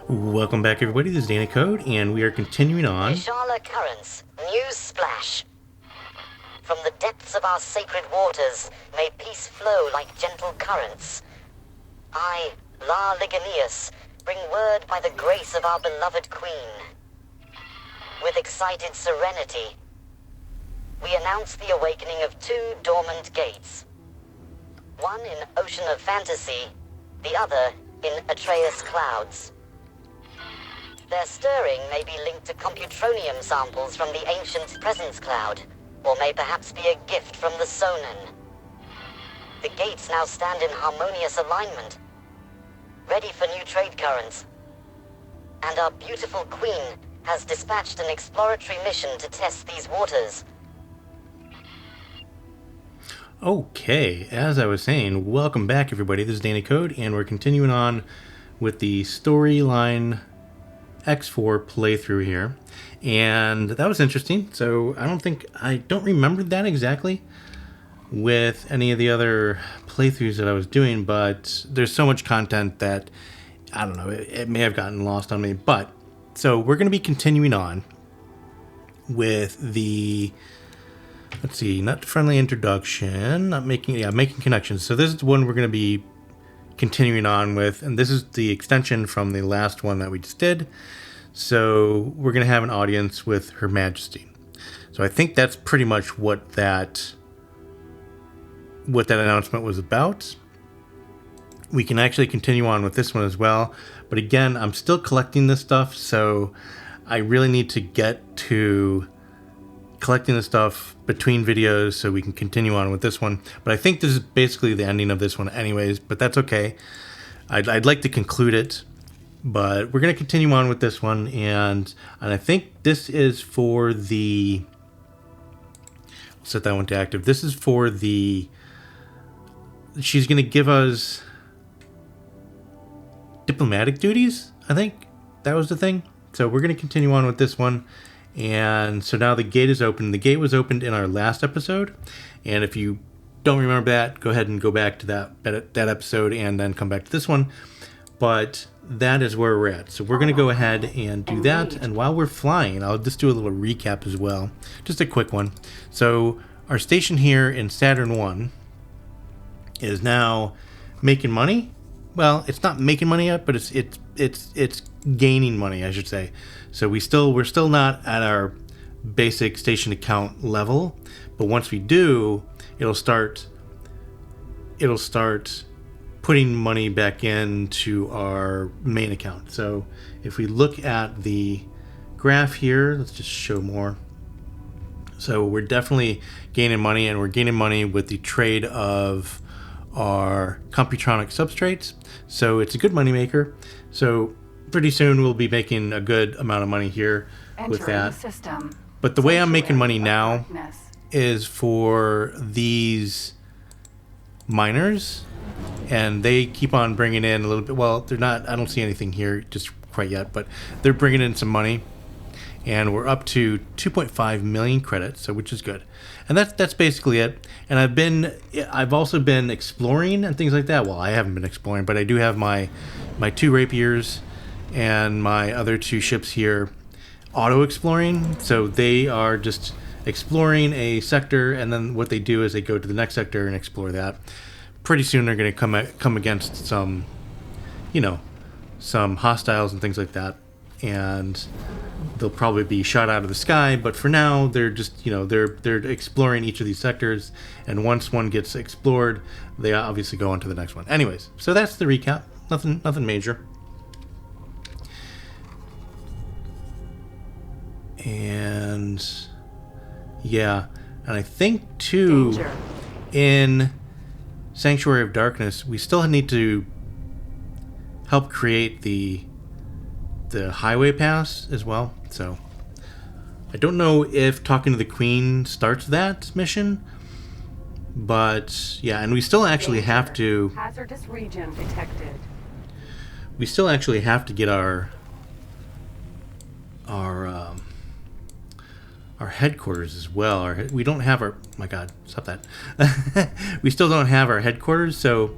Welcome back, everybody. This is DannyCode, and we are continuing on. Ishala currents, news splash. From the depths of our sacred waters, may peace flow like gentle currents. I, La Liganius, bring word by the grace of our beloved queen. With excited serenity, we announce the awakening of two dormant gates. One in Ocean of Fantasy, the other in Atreus Clouds. Their stirring may be linked to computronium samples from the ancient presence cloud, or may perhaps be a gift from the Sonen. The gates now stand in harmonious alignment, ready for new trade currents. And our beautiful queen has dispatched an exploratory mission to test these waters. Okay, as I was saying, welcome back, everybody. This is DannyCode, and we're continuing on with the storyline X4 playthrough here. And that was interesting. So I don't remember that exactly with any of the other playthroughs that I was doing, but there's so much content that, I don't know, it may have gotten lost on me. But, so we're going to be continuing on with the, let's see, not friendly introduction, making connections. So this is one we're going to be continuing on with, and this is the extension from the last one that we just did. So we're going to have an audience with Her Majesty. So I think that's pretty much what that announcement was about. We can actually continue on with this one as well, but again, I'm still collecting this stuff, so I really need to get to collecting the stuff between videos so we can continue on with this one. But I think this is basically the ending of this one anyways, but that's okay. I'd like to conclude it, but we're going to continue on with this one, and I think this is for the, I'll set that one to active. This is for the, she's going to give us diplomatic duties, I think that was the thing. So we're going to continue on with this one. And so now the gate is open. The gate was opened in our last episode, and if you don't remember that, go ahead and go back to that episode and then come back to this one. But that is where we're at. So we're going to go ahead and do that. And while we're flying, I'll just do a little recap as well, just a quick one. So our station here in Saturn 1 is now making money. Well, it's not making money yet, but it's gaining money, I should say. So we're still not at our basic station account level, but once we do, it'll start putting money back into our main account. So if we look at the graph here, let's just show more. So we're definitely gaining money, and we're gaining money with the trade of our computronic substrates. So it's a good money maker. So pretty soon we'll be making a good amount of money here with that. But the way I'm making money now is for these miners, and they keep on bringing in a little bit. Well, they're not, I don't see anything here just quite yet, but they're bringing in some money, and we're up to 2.5 million credits, so which is good. And that's basically it. And I've also been exploring and things like that. Well, I haven't been exploring, but I do have my two rapiers and my other two ships here auto exploring. So they are just exploring a sector, and then what they do is they go to the next sector and explore that. Pretty soon they're going to come against some hostiles and things like that, and they'll probably be shot out of the sky. But for now, they're just they're exploring each of these sectors, and once one gets explored, they obviously go on to the next one. Anyways, so that's the recap. Nothing major. And yeah, and I think too, Danger. In Sanctuary of Darkness, we still need to help create the highway pass as well. So I don't know if talking to the Queen starts that mission, but yeah, and we still actually have to. Hazardous region detected. We still actually have to get our headquarters as well. We don't have our. My God, stop that. We still don't have our headquarters, so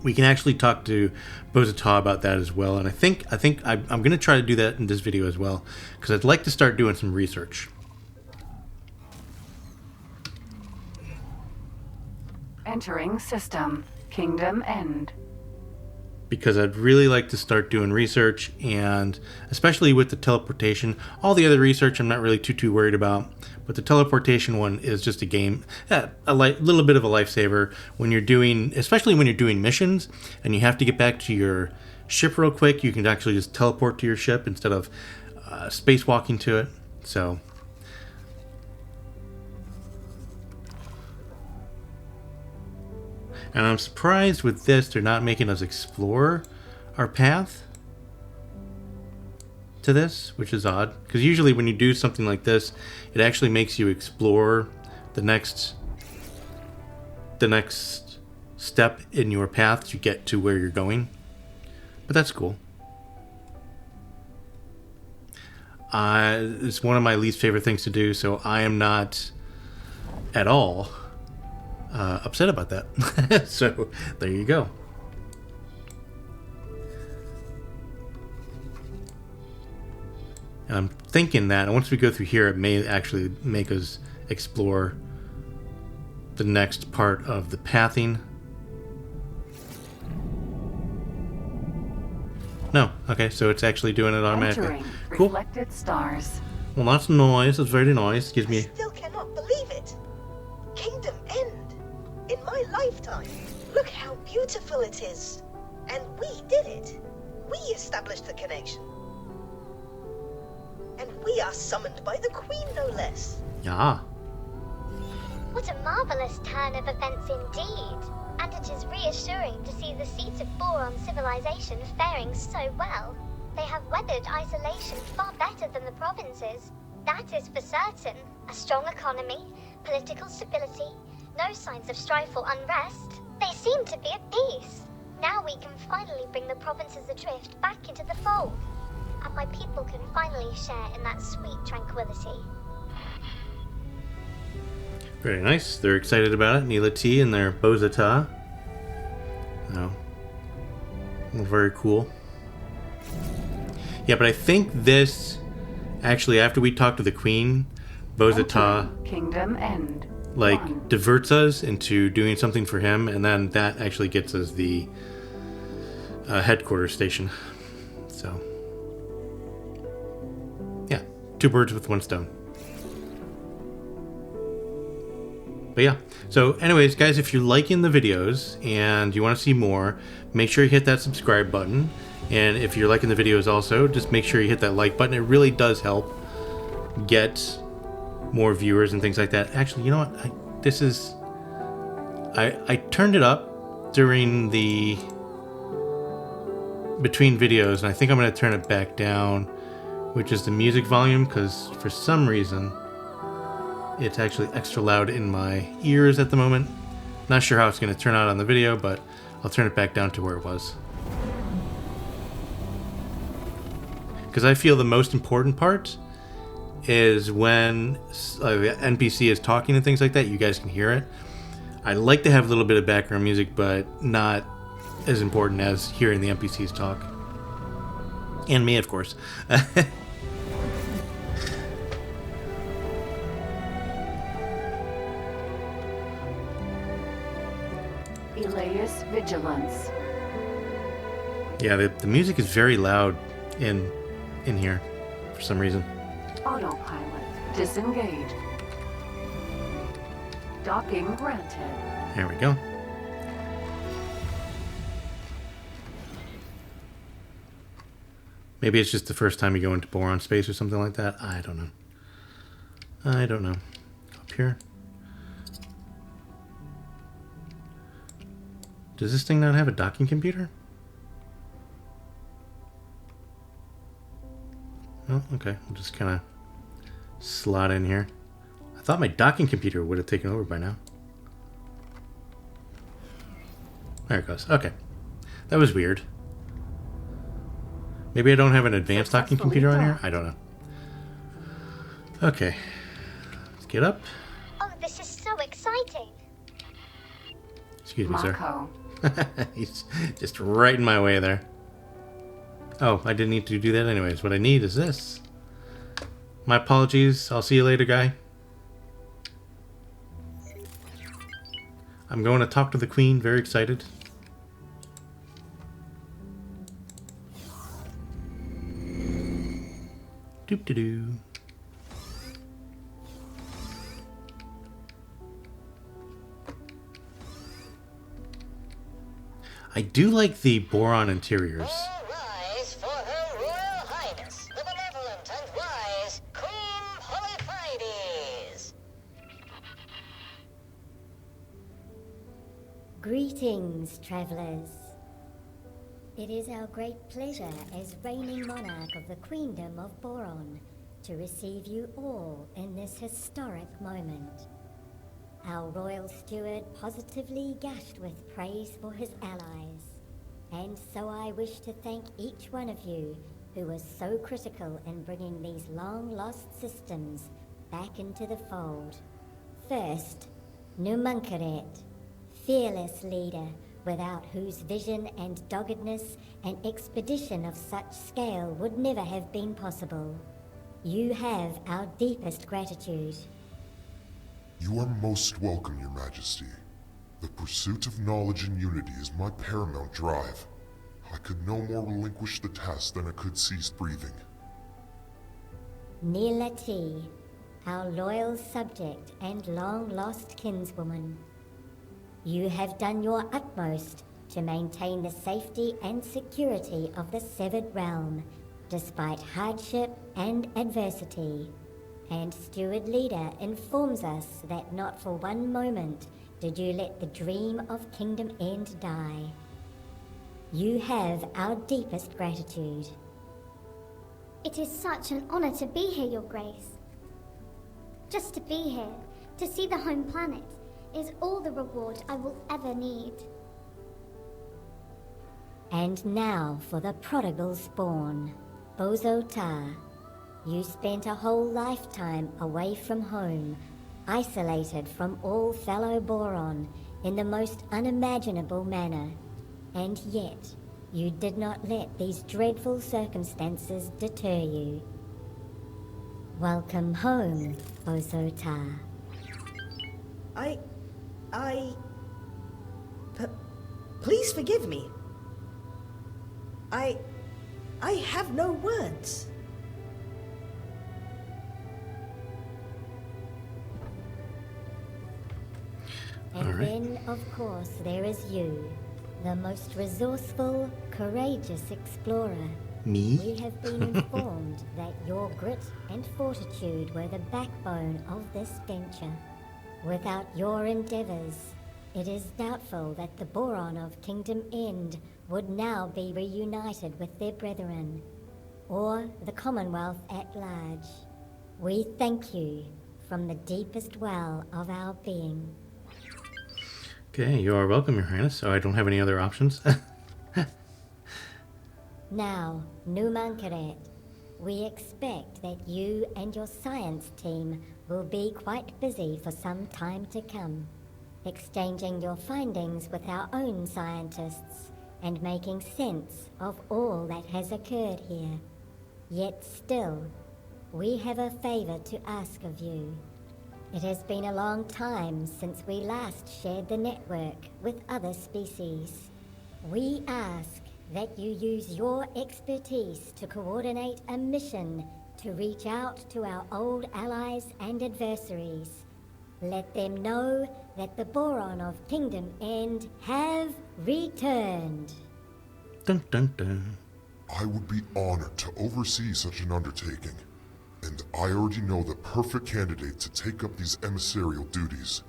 we can actually talk to Boso Ta about that as well. And I think I'm going to try to do that in this video as well, because I'd like to start doing some research. Entering system. Kingdom End. Because I'd really like to start doing research, and especially with the teleportation. All the other research I'm not really too worried about, but the teleportation one is just a game, little bit of a lifesaver when you're doing, especially when you're doing missions and you have to get back to your ship real quick. You can actually just teleport to your ship instead of spacewalking to it. So. And I'm surprised with this, they're not making us explore our path to this, which is odd. Because usually when you do something like this, it actually makes you explore the next step in your path to get to where you're going. But that's cool. It's one of my least favorite things to do, so I am not at all upset about that. So there you go. And I'm thinking that once we go through here, it may actually make us explore the next part of the pathing. No, okay, so it's actually doing it automatically. Entering Cool. reflected stars. Well, that's nice. That's very nice. Gives I me. still cannot believe it. Kingdom End. In my lifetime. Look how beautiful it is. And we did it. We established the connection. And we are summoned by the Queen, no less. Yeah. What a marvelous turn of events indeed. And it is reassuring to see the seat of Boron civilization faring so well. They have weathered isolation far better than the provinces. That is for certain. A strong economy, political stability, no signs of strife or unrest. They seem to be at peace. Now we can finally bring the provinces adrift back into the fold. And my people can finally share in that sweet tranquility. Very nice. They're excited about it. Neela T and their Boso Ta. Oh. Well, very cool. Yeah, but I think this actually, after we talk to the Queen, Boso Ta Entering Kingdom End. like 1. diverts us into doing something for him, and then that actually gets us the headquarters station. So yeah, 2 birds with 1 stone. But yeah, so anyways, guys, if you're liking the videos and you want to see more, make sure you hit that subscribe button. And if you're liking the videos also, just make sure you hit that like button. It really does help get more viewers and things like that. Actually, you know what? I turned it up during the between videos, and I think I'm going to turn it back down, which is the music volume, because for some reason it's actually extra loud in my ears at the moment. Not sure how it's going to turn out on the video, but I'll turn it back down to where it was. Because I feel the most important part is when the NPC is talking and things like that, you guys can hear it. I like to have a little bit of background music, but not as important as hearing the NPCs talk. And me, of course. Elias Vigilance. Yeah, the music is very loud in here for some reason. Autopilot. Disengage. Docking granted. There we go. Maybe it's just the first time you go into Boron space or something like that. I don't know. Up here. Does this thing not have a docking computer? Oh, okay. We'll just kind of slot in here. I thought my docking computer would have taken over by now. There it goes. Okay. That was weird. Maybe I don't have an advanced docking computer on here? I don't know. Okay. Let's get up. Oh, this is so exciting. Excuse me, sir. Mako. He's just right in my way there. Oh, I didn't need to do that anyways. What I need is this. My apologies. I'll see you later, guy. I'm going to talk to the queen. Very excited. Doop-de-doo. I do like the Boron interiors. All rise for Her Royal Highness, the benevolent and wise Queen Polypheides. Greetings, travelers. It is our great pleasure as reigning monarch of the Queendom of Boron to receive you all in this historic moment. Our royal steward positively gushed with praise for his allies, and so I wish to thank each one of you who was so critical in bringing these long-lost systems back into the fold. First, Numanckaret, fearless leader, without whose vision and doggedness an expedition of such scale would never have been possible. You have our deepest gratitude. You are most welcome, Your Majesty. The pursuit of knowledge and unity is my paramount drive. I could no more relinquish the task than I could cease breathing. Nila T, our loyal subject and long-lost kinswoman. You have done your utmost to maintain the safety and security of the severed realm, despite hardship and adversity. And Steward Leader informs us that not for one moment did you let the dream of Kingdom End die. You have our deepest gratitude. It is such an honor to be here, Your Grace. Just to be here, to see the home planet, is all the reward I will ever need. And now for the prodigal spawn, Boso Ta. You spent a whole lifetime away from home, isolated from all fellow Boron in the most unimaginable manner, and yet you did not let these dreadful circumstances deter you. Welcome home, Boso Ta. Please forgive me. I have no words. And All right. then, of course, there is you, the most resourceful, courageous explorer. Me? We have been informed that your grit and fortitude were the backbone of this venture. Without your endeavors, it is doubtful that the Boron of Kingdom End would now be reunited with their brethren, or the Commonwealth at large. We thank you from the deepest well of our being. Okay, you are welcome, Your Highness. So I don't have any other options. Now, Numanckaret, we expect that you and your science team will be quite busy for some time to come, exchanging your findings with our own scientists and making sense of all that has occurred here. Yet still, we have a favor to ask of you. It has been a long time since we last shared the network with other species. We ask that you use your expertise to coordinate a mission to reach out to our old allies and adversaries. Let them know that the Boron of Kingdom End have returned. Dun dun dun. I would be honored to oversee such an undertaking, and I already know the perfect candidate to take up these emissarial duties.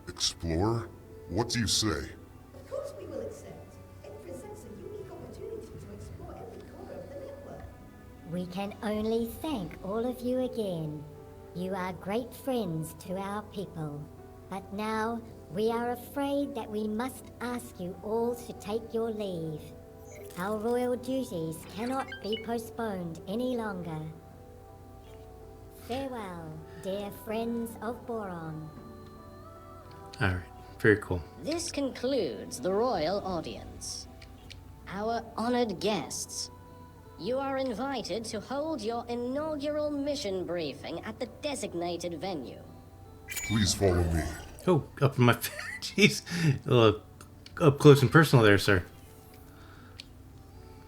Explorer, what do you say? Of course we will accept. It presents a unique opportunity to explore every corner of the network. We can only thank all of you again. You are great friends to our people. But now, we are afraid that we must ask you all to take your leave. Our royal duties cannot be postponed any longer. Farewell, dear friends of Boron. All right. very cool. This concludes the royal audience. Our honored guests, you are invited to hold your inaugural mission briefing at the designated venue. Please follow me. Oh, up in my... Jeez. A little up close and personal there, sir.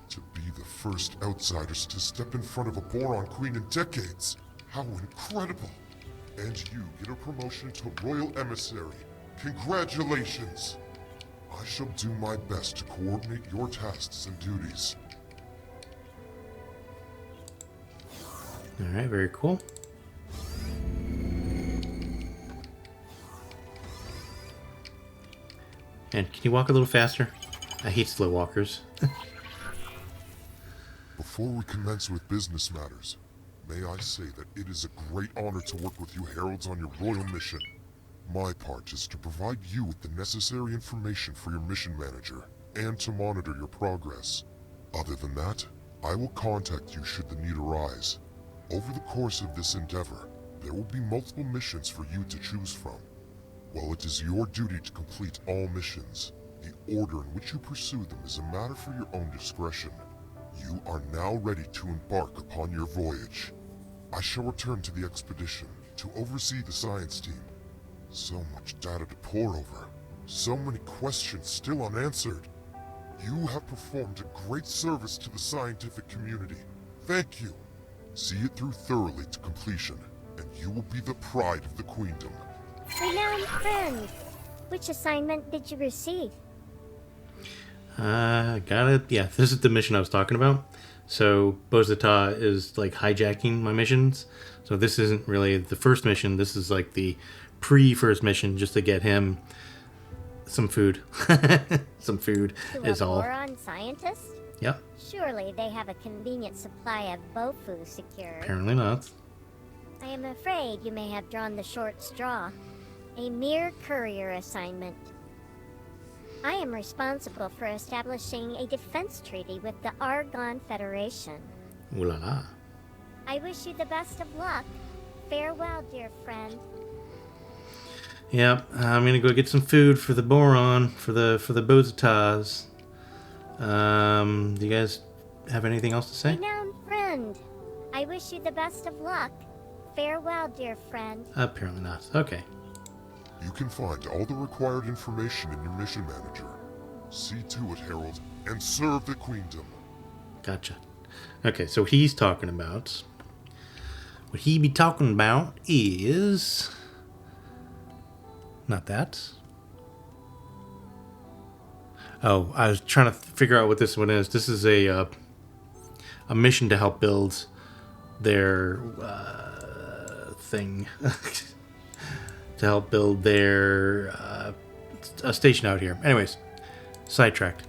To be the first outsiders to step in front of a Boron Queen in decades. How incredible. And you get a promotion to Royal Emissary. Congratulations. I shall do my best to coordinate your tasks and duties. Alright, very cool. And can you walk a little faster? I hate slow walkers. Before we commence with business matters, may I say that it is a great honor to work with you heralds on your royal mission. My part is to provide you with the necessary information for your mission manager, and to monitor your progress. Other than that, I will contact you should the need arise. Over the course of this endeavor, there will be multiple missions for you to choose from. While it is your duty to complete all missions, the order in which you pursue them is a matter for your own discretion. You are now ready to embark upon your voyage. I shall return to the expedition to oversee the science team. So much data to pore over. So many questions still unanswered. You have performed a great service to the scientific community. Thank you. See it through thoroughly to completion, and you will be the pride of the Queendom. Renowned friend, which assignment did you receive? Got it. Yeah, this is the mission I was talking about. So Boso Ta is like hijacking my missions. So this isn't really the first mission. This is like the pre-first mission, just to get him some food. Some food is all. Boron scientist? Yep. Surely they have a convenient supply of BoFu secured. Apparently not. I am afraid you may have drawn the short straw. A mere courier assignment. I am responsible for establishing a defense treaty with the Argon Federation. Ooh la la. I wish you the best of luck. Farewell, dear friend. Yep, I'm gonna go get some food for the Boron, for the Boso Tas. Do you guys have anything else to say? Renowned friend, I wish you the best of luck. Farewell, dear friend. Apparently not. Okay. You can find all the required information in your mission manager. See to it, Herald, and serve the Queendom. Gotcha. Okay, so he's talking about... What he be talking about is... Not that. Oh, I was trying to figure out what this one is. This is a mission to help build their thing. To help build their a station out here. Anyways, sidetracked.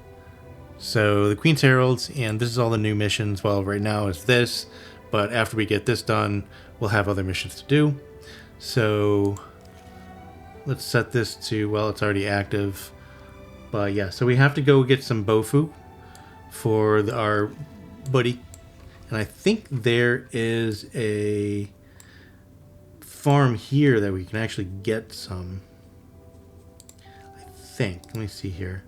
So the Queen's Heralds, and this is all the new missions. Well, right now it's this, but after we get this done, we'll have other missions to do. So let's set this to, well, it's already active. But yeah, so we have to go get some BoFu for our buddy. And I think there is a farm here that we can actually get some. I think. Let me see here.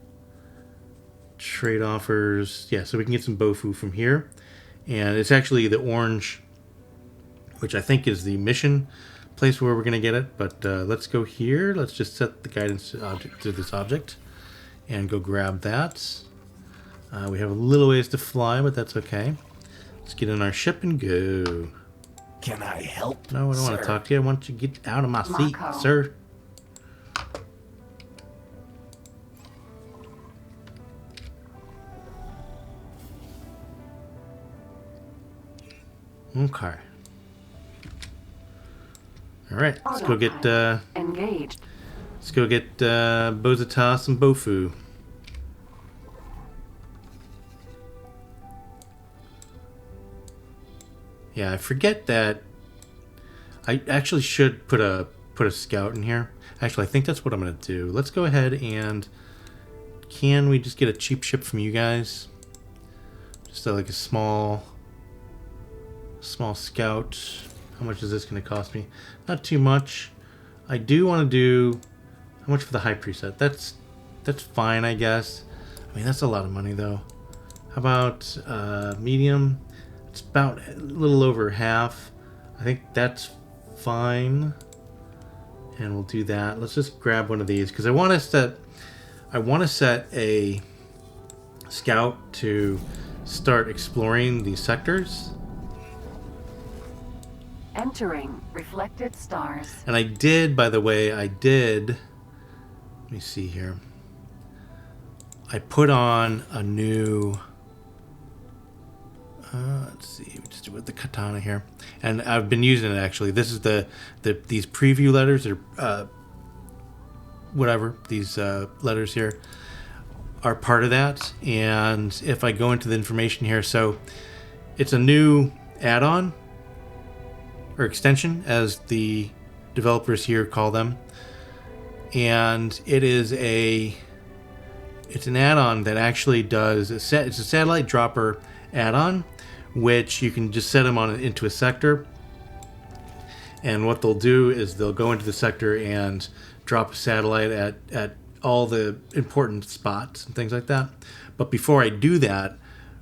Trade offers. Yeah, so we can get some BoFu from here. And it's actually the orange, which I think is the mission place where we're going to get it. But let's go here. Let's just set the guidance to this object and go grab that. We have a little ways to fly, but that's okay. Let's get in our ship and go. Can I help? No, I don't want to talk to you. I want you to get out of my seat, Marco. sir. Okay. All right, let's go get Engaged. let's go get Boso Ta some BoFu. Yeah, I forget that I actually should put a scout in here. Actually, I think that's what I'm gonna do. Let's go ahead and can we just get a cheap ship from you guys? Just like a small scout. How much is this gonna cost me? Not too much. I do want to do How much for the high preset? That's fine, I guess. I mean, that's a lot of money, though. How about medium? It's about a little over half. I think that's fine. And we'll do that. Let's just grab one of these because I want to set a scout to start exploring these sectors. Entering reflected stars. And I did, by the way, let me see here. I put on a new, let's see, just do it with the katana here. And I've been using it actually. This is these preview letters, or whatever, these letters here are part of that. And if I go into the information here, so it's a new add-on, or extension, as the developers here call them. And it's an add-on that actually does it's a satellite dropper add-on, which you can just set them into a sector, and what they'll do is they'll go into the sector and drop a satellite at all the important spots and things like that. But before I do that,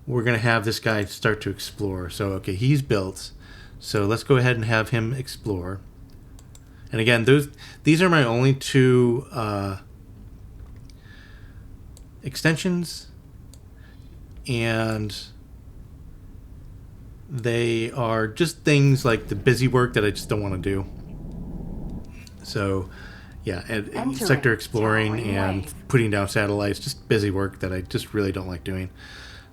we're going to have this guy start to explore. So okay, he's built, so let's go ahead and have him explore. And again, these are my only two extensions, and they are just things like the busy work that I just don't want to do. So yeah, and sector exploring and putting down satellites, just busy work that I just really don't like doing.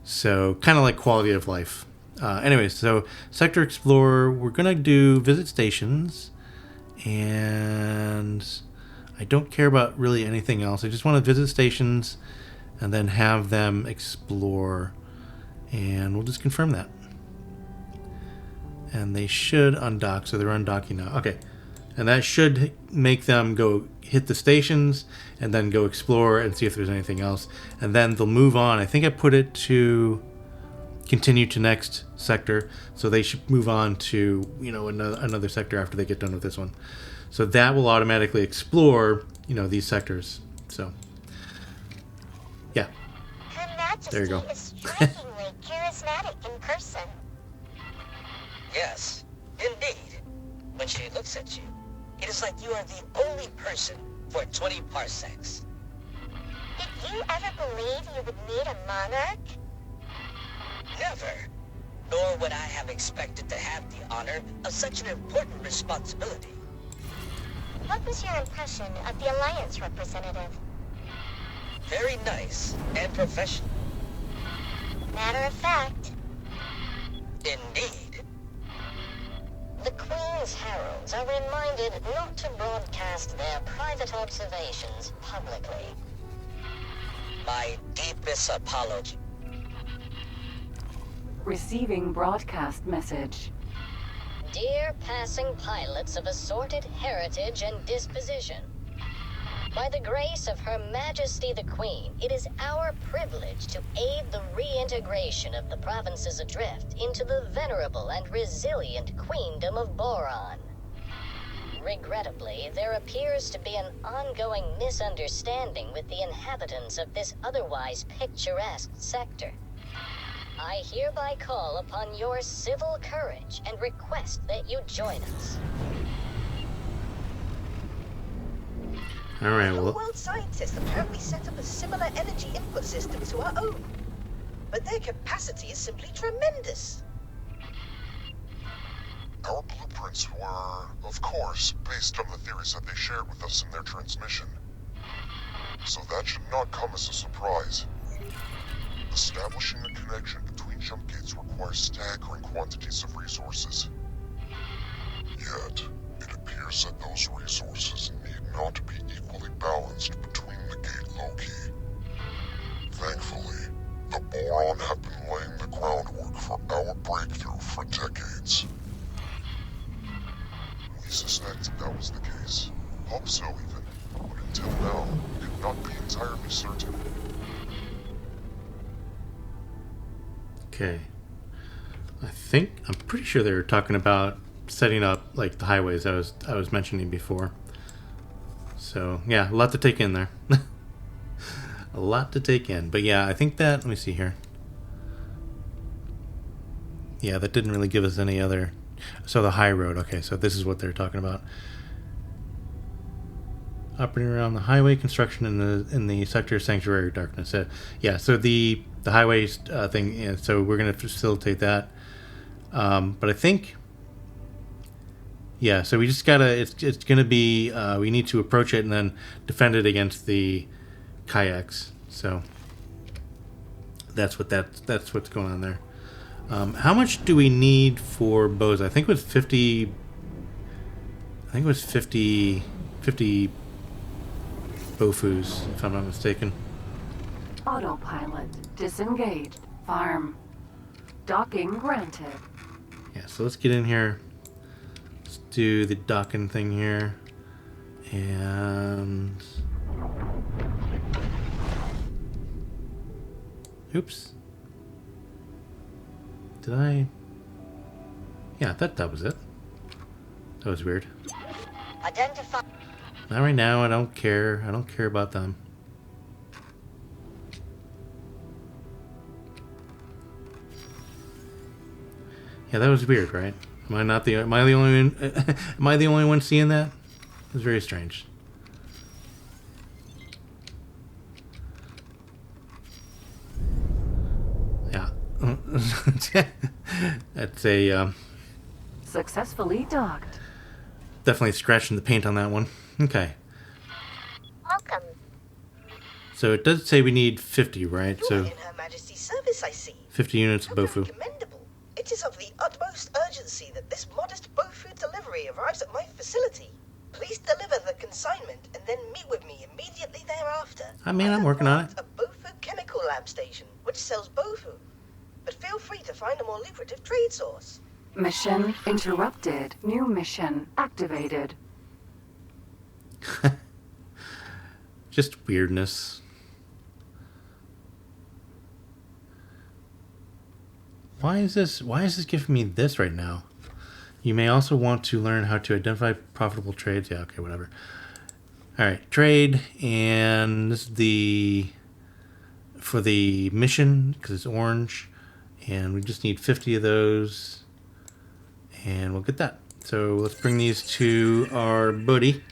So kind of like quality of life. Anyways, so sector explorer, we're gonna do visit stations, and I don't care about really anything else. I just want to visit stations and then have them explore, and we'll just confirm that. And they should undock, so they're undocking now. Okay, and that should make them go hit the stations and then go explore and see if there's anything else, and then they'll move on. I think I put it to continue to next sector, so they should move on to another sector after they get done with this one. So that will automatically explore these sectors. So yeah, Her Majesty there you go. is strikingly charismatic in person. Yes, indeed. When she looks at you, it is like you are the only person for 20 parsecs. Did you ever believe you would meet a monarch? Never. Nor would I have expected to have the honor of such an important responsibility. What was your impression of the Alliance representative? Very nice and professional. Matter of fact, Indeed. The Queen's heralds are reminded not to broadcast their private observations publicly. My deepest apology. Receiving broadcast message. Dear passing pilots of assorted heritage and disposition, by the grace of Her Majesty the Queen, it is our privilege to aid the reintegration of the provinces adrift into the venerable and resilient Queendom of Boron. Regrettably, there appears to be an ongoing misunderstanding with the inhabitants of this otherwise picturesque sector. I hereby call upon your civil courage and request that you join us. All right, Your well, world scientists apparently set up a similar energy input system to our own, but their capacity is simply tremendous. Our blueprints were, of course, based on the theories that they shared with us in their transmission. So that should not come as a surprise. Establishing a connection between jump gates requires staggering quantities of resources. Yet, it appears that those resources need not be equally balanced between the gate loci. Thankfully, the Boron have been laying the groundwork for our breakthrough for decades. We suspect that was the case. Hope so even, but until now, we could not be entirely certain. okay. I'm pretty sure they were talking about setting up like the highways I was mentioning before. So, yeah, a lot to take in there. A lot to take in. But yeah, I think that, let me see here. Yeah, that didn't really give us any other. So the high road, okay, so this is what they're talking about. Operating around the highway construction in the sector sanctuary darkness. Yeah, so the highway thing, yeah, so we're going to facilitate that. But I think, yeah, so we just gotta, it's going to be, we need to approach it and then defend it against the kayaks. So that's what's going on there. How much do we need for bows? I think it was 50. I think it was 50 BoFus, if I'm not mistaken. Autopilot disengaged. Farm. Docking granted. Yeah, so let's get in here. Let's do the docking thing here. And... oops. Did I... yeah, that was it. That was weird. Identify. Not right now, I don't care. I don't care about them. Yeah, that was weird, right? Am I the only one seeing that? It was very strange. Yeah. That's a Successfully docked. definitely scratching the paint on that one. Okay. Welcome. So it does say we need 50, right? You're So in Her Majesty's service, I see. 50 units of How very BoFu. commendable. It is of the utmost urgency that this modest BoFu delivery arrives at my facility. Please deliver the consignment and then meet with me immediately thereafter. I mean, I'm have working on it. marked a BoFu chemical lab station, which sells BoFu. But feel free to find a more lucrative trade source. Mission interrupted. New mission activated. Just weirdness. Why is this giving me this right now? You may also want to learn how to identify profitable trades. Yeah, okay, whatever. Alright, trade, and this is for the mission, because it's orange, and we just need 50 of those, and we'll get that. So let's bring these to our buddy.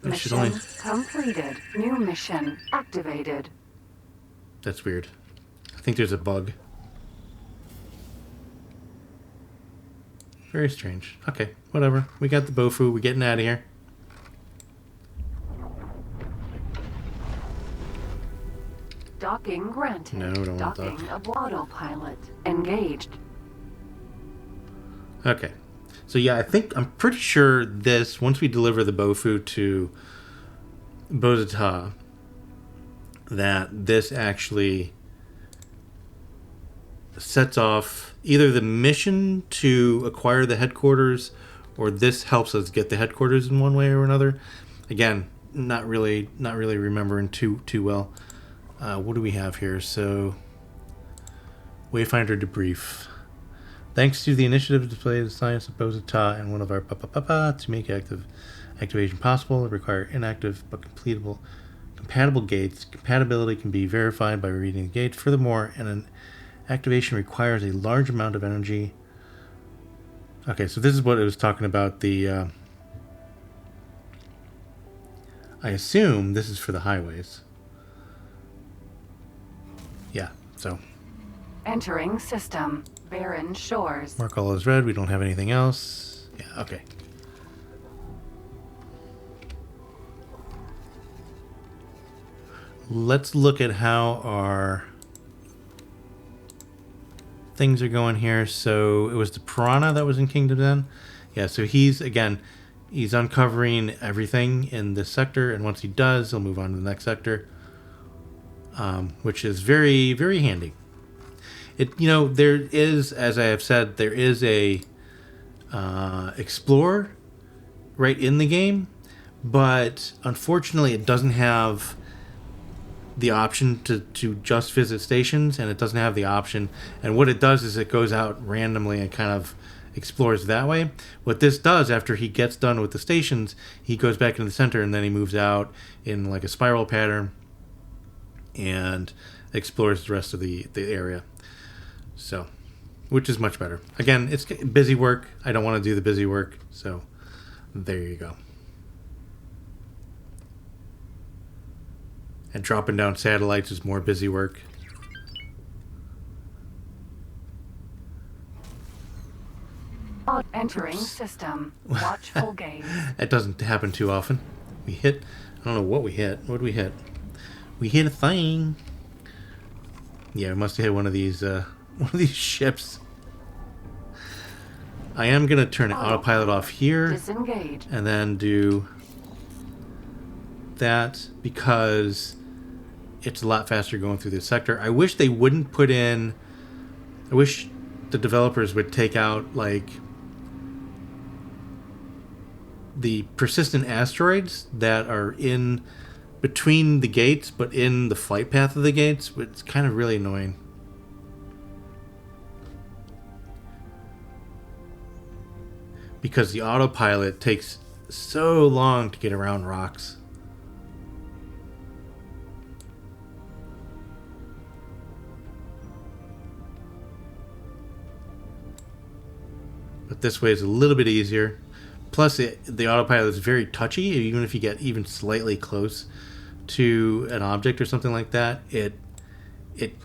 I should Mission only... completed. New mission activated. That's weird. I think there's a bug. Very strange. Okay, whatever. We got the BoFu. We're getting out of here. Docking granted. No, don't want Docking that. of autopilot engaged. Okay. So yeah, I'm pretty sure this, once we deliver the BoFu to Boso Ta, that this actually sets off either the mission to acquire the headquarters, or this helps us get the headquarters in one way or another. Again, not really remembering too well. What do we have here? So, Wayfinder debrief. Thanks to the initiative to display the science of Boso Ta and one of our to make activation possible, it require inactive but compatible gates. Compatibility can be verified by reading the gates. Furthermore, an activation requires a large amount of energy. Okay, so this is what it was talking about. I assume this is for the highways. Yeah, so. Entering system. Barren shores. Mark all as red. We don't have anything else. Yeah, okay. Let's look at how our things are going here. So it was the piranha that was in Kingdom Den. Yeah, so he's uncovering everything in this sector, and once he does, he'll move on to the next sector, which is very, very handy. There is, as I have said, there is a explorer right in the game, but unfortunately it doesn't have the option to just visit stations, and it doesn't have the option, and what it does is it goes out randomly and kind of explores that way. What this does, after he gets done with the stations, he goes back into the center and then he moves out in like a spiral pattern and explores the rest of the area. So, which is much better. Again, it's busy work. I don't want to do the busy work, so there you go. And dropping down satellites is more busy work. Entering system. Watchful gaze. That doesn't happen too often. We hit... I don't know what we hit. What did we hit? We hit a thing. Yeah, we must have hit one of these ships. I am going to turn autopilot off here. Disengage. And then do that because it's a lot faster going through this sector. I wish they wouldn't put in... I wish the developers would take out, like, the persistent asteroids that are in between the gates, but in the flight path of the gates. It's kind of really annoying. Because the autopilot takes so long to get around rocks. But this way is a little bit easier. Plus, the autopilot is very touchy. Even if you get even slightly close to an object or something like that, it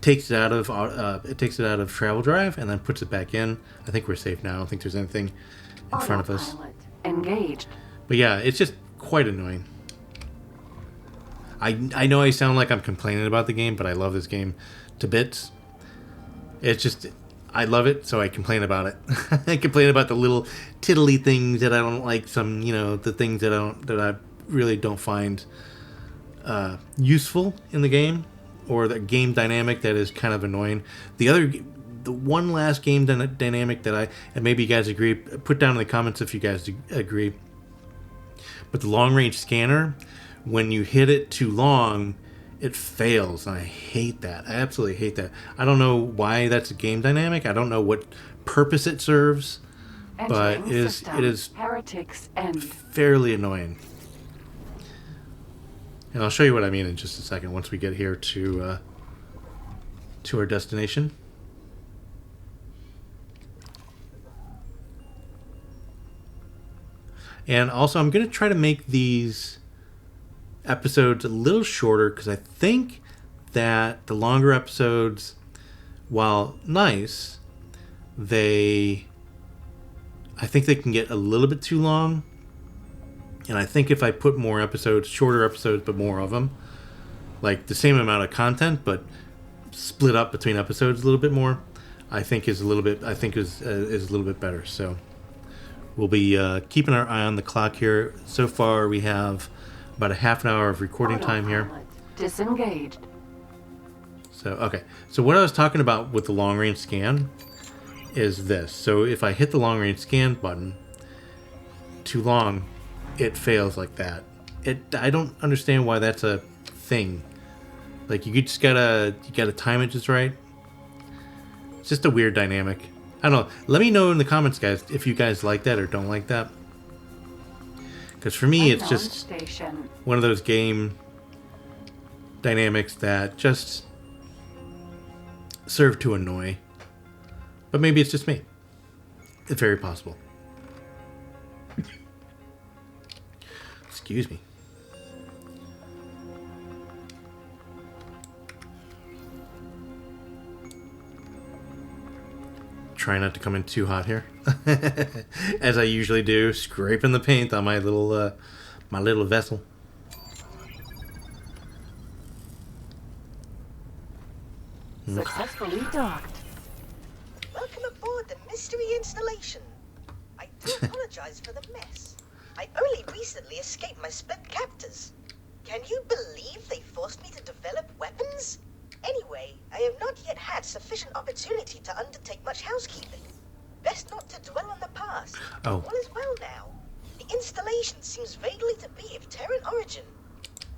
takes it out of travel drive and then puts it back in. I think we're safe now. I don't think there's anything in front of us. Engaged. But yeah, it's just quite annoying. I know I sound like I'm complaining about the game, but I love this game to bits. It's just... I love it, so I complain about it. I complain about the little tiddly things that I don't like. The things that I really don't find useful in the game, or the game dynamic that is kind of annoying. The one last game dynamic that and maybe you guys agree, put down in the comments if you guys agree. But the long range scanner, when you hit it too long, it fails, and I hate that. I absolutely hate that. I don't know why that's a game dynamic. I don't know what purpose it serves, but it is Heretics end. fairly annoying. And I'll show you what I mean in just a second once we get here to our destination. And also, I'm going to try to make these episodes a little shorter because I think that the longer episodes, while nice, I think they can get a little bit too long. And I think if I put more episodes, shorter episodes, but more of them, like the same amount of content, but split up between episodes a little bit more, I think is a little bit better. So we'll be keeping our eye on the clock here. So far, we have about a half an hour of recording time here. Disengaged. So, okay. So what I was talking about with the long range scan is this. So if I hit the long range scan button too long, it fails like that. I don't understand why that's a thing. Like, you just gotta time it just right. It's just a weird dynamic. I don't know. Let me know in the comments, guys, if you guys like that or don't like that. Because for me, it's just one of those game dynamics that just serve to annoy. But maybe it's just me. It's very possible. Excuse me. Try not to come in too hot here. As I usually do, scraping the paint on my little vessel. Successfully docked. Welcome aboard the mystery installation. I do apologize for the mess. I only recently escaped my split captors. Can you believe they forced me to develop weapons? Anyway, I have not yet had sufficient opportunity to undertake much housekeeping. Best not to dwell on the past. Oh. All is well now. The installation seems vaguely to be of Terran origin,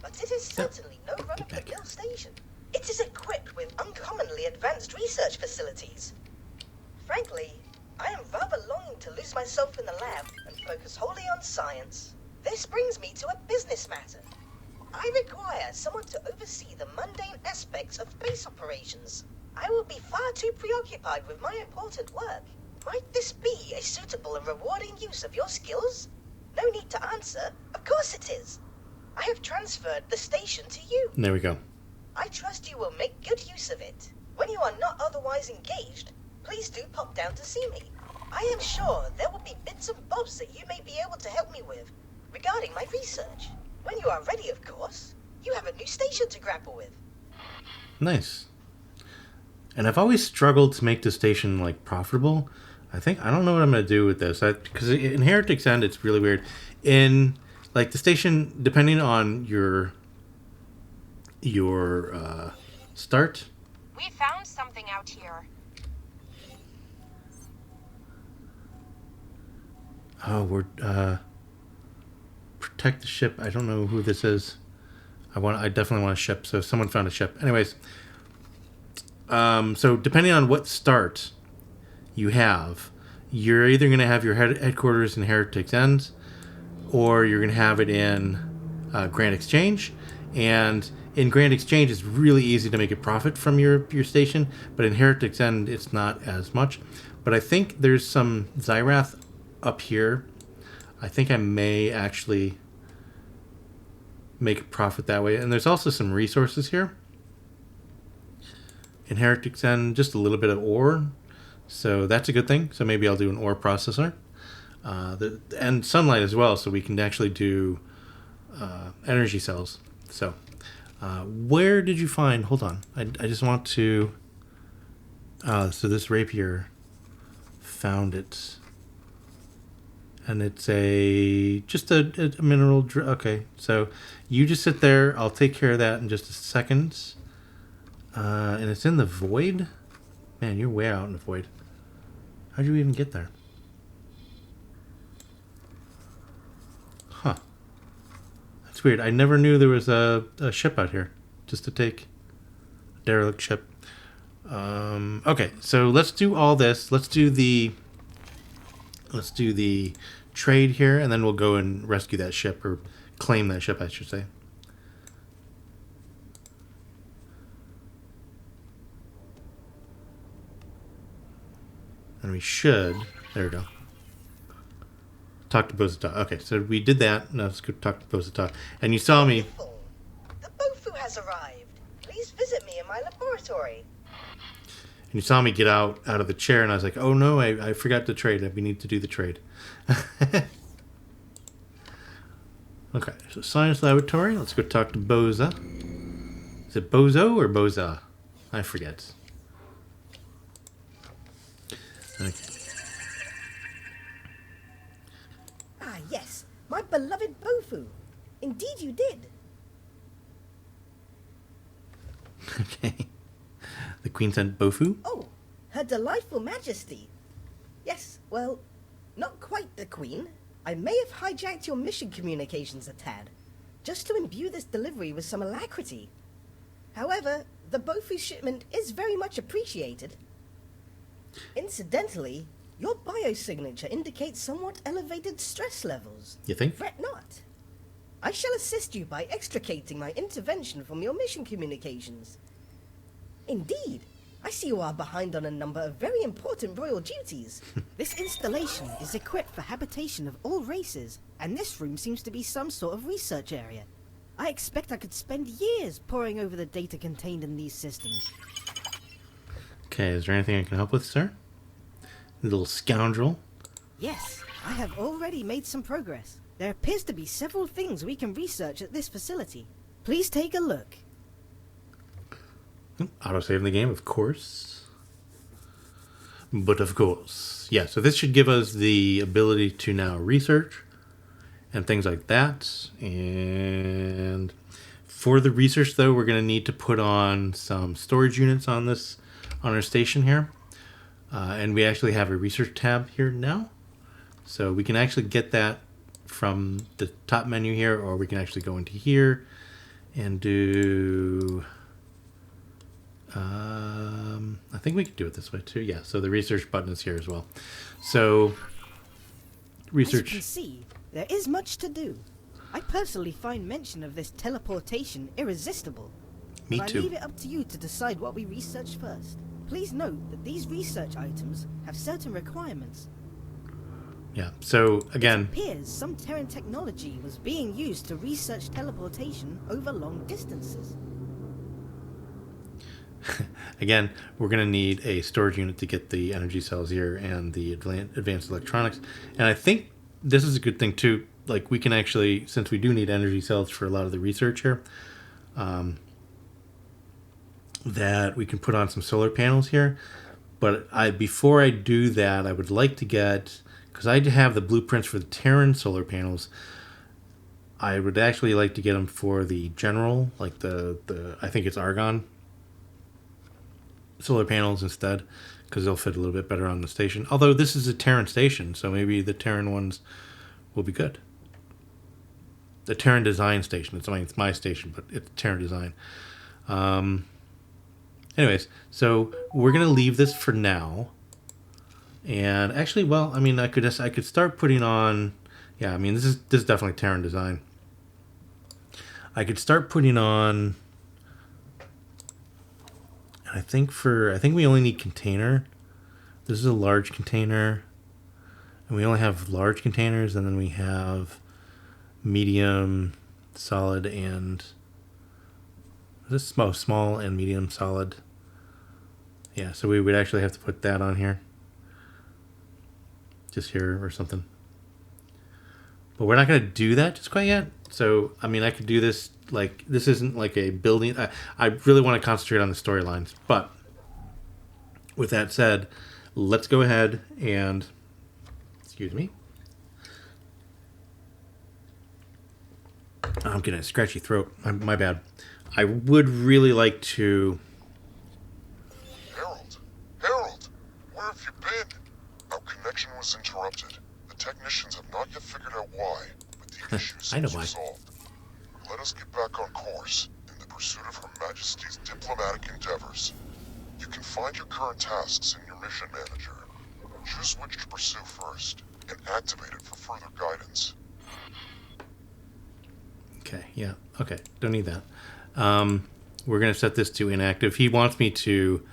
but it is certainly no run-of-the-mill station. It is equipped with uncommonly advanced research facilities. Frankly, I am rather longing to lose myself in the lab and focus wholly on science. This brings me to a business matter. I require someone to oversee the mundane aspects of base operations. I will be far too preoccupied with my important work. Might this be a suitable and rewarding use of your skills? No need to answer. Of course it is. I have transferred the station to you. There we go. I trust you will make good use of it. When you are not otherwise engaged, please do pop down to see me. I am sure there will be bits and bobs that you may be able to help me with regarding my research. When you are ready, of course. You have a new station to grapple with. Nice. And I've always struggled to make the station like profitable. I don't know what I'm going to do with this. Because in Heretic's End, it's really weird. In like the station, depending on your start. We found something out here. Oh, we're protect the ship. I don't know who this is. I definitely want a ship. So someone found a ship. Anyways, so depending on what start you have, you're either going to have your headquarters in Heretic's End, or you're going to have it in Grand Exchange. And in Grand Exchange, it's really easy to make a profit from your station, but in Heretic's End, it's not as much. But I think there's some Zyrath up here. I think I may actually make a profit that way. And there's also some resources here. In Heretic's End, just a little bit of ore. So that's a good thing. So maybe I'll do an ore processor. And sunlight as well, so we can actually do energy cells. So where did you find... Hold on. I just want to... so this rapier found it. And it's just a mineral... Okay, so you just sit there. I'll take care of that in just a second. And it's in the void? Man, you're way out in the void. How'd you even get there? Huh. That's weird. I never knew there was a ship out here. Just to take a derelict ship. Okay, so let's do all this. Let's do the trade here, and then we'll go and rescue that ship, or claim that ship, I should say. And we should... There we go. Talk to Boso Ta. Okay, so we did that. Now let's go talk to Boso Ta. And you saw me... The BoFu has arrived. Please visit me in my laboratory. And you saw me get out of the chair, and I was like, oh no, I forgot to trade. We need to do the trade. Okay, so science laboratory. Let's go talk to Boza. Is it Bozo or Boza? I forget. Okay. Ah, yes. My beloved BoFu. Indeed you did. Okay. The Queen sent BoFu? Oh, Her Delightful Majesty. Yes, well, not quite the Queen. I may have hijacked your mission communications a tad, just to imbue this delivery with some alacrity. However, the BoFu shipment is very much appreciated. Incidentally, your biosignature indicates somewhat elevated stress levels. You think? Fret not. I shall assist you by extricating my intervention from your mission communications. Indeed, I see you are behind on a number of very important royal duties. This installation is equipped for habitation of all races, and this room seems to be some sort of research area. I expect I could spend years poring over the data contained in these systems. Okay, is there anything I can help with, sir? Little scoundrel. Yes, I have already made some progress. There appears to be several things we can research at this facility. Please take a look. Autosave in the game, of course. But of course. Yeah, so this should give us the ability to now research and things like that. And for the research, though, we're going to need to put on some storage units on our station here. And we actually have a research tab here now. So we can actually get that from the top menu here, or we can actually go into here and do... I think we could do it this way too. Yeah, so the research button is here as well. So, research. As you can see, there is much to do. I personally find mention of this teleportation irresistible. Me but too. I leave it up to you to decide what we research first. Please note that these research items have certain requirements. Yeah, so again... It appears some Terran technology was being used to research teleportation over long distances. Again, we're going to need a storage unit to get the energy cells here and the advanced electronics. And I think this is a good thing too. Like, we can actually, since we do need energy cells for a lot of the research here, that we can put on some solar panels here. But before I do that, I would like to get, because I have the blueprints for the Terran solar panels, I would actually like to get them for the general, like the I think it's Argon solar panels instead, because they'll fit a little bit better on the station. Although this is a Terran station, so maybe the Terran ones will be good. The Terran design station. It's my station, but it's Terran design. Anyways, so we're gonna leave this for now. And actually, well, I mean, I could start putting on. Yeah, I mean, this is definitely Terran design. I could start putting on. I think we only need container. This is a large container, and we only have large containers, and then we have medium, solid, and this small and medium solid. Yeah, so we would actually have to put that on here, just here or something. But we're not going to do that just quite yet. So I mean, I could do this. Like, this isn't like a building. I really want to concentrate on the storylines. But with that said, let's go ahead and, excuse me. I'm getting a scratchy throat. My bad. I would really like to... Harold, where have you been? Our connection was interrupted. The technicians have not yet figured out why, but the issue seems resolved. Let us get back on course in the pursuit of Her Majesty's diplomatic endeavors. You can find your current tasks in your mission manager. Choose which to pursue first, and activate it for further guidance. Okay, yeah, okay, don't need that. We're going to set this to inactive. He wants me to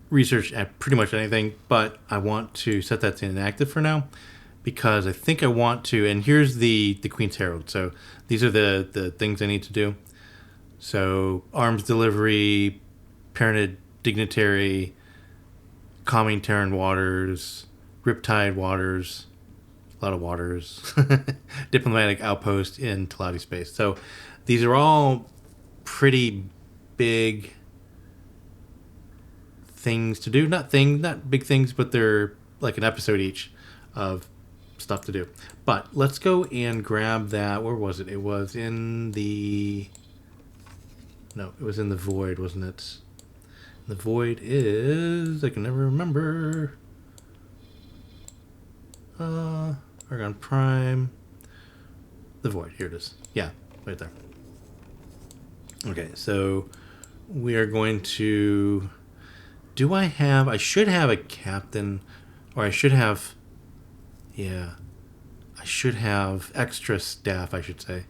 research at pretty much anything, but I want to set that to inactive for now, because I think I want to, and here's the Queen's Herald. So these are the things I need to do. So arms delivery, parented dignitary, calming Terran waters, riptide waters, a lot of waters, diplomatic outpost in Teladi space. So these are all pretty big things to do. Not big things, but they're like an episode each of stuff to do. But let's go and grab that. Where was it? It was in the... No, it was in the void, wasn't it? The void is... I can never remember. Argon Prime. The void. Here it is. Yeah, right there. Okay, so we are going to... Do I have... I should have a captain, or I should have... Yeah, I should have extra staff, I should say.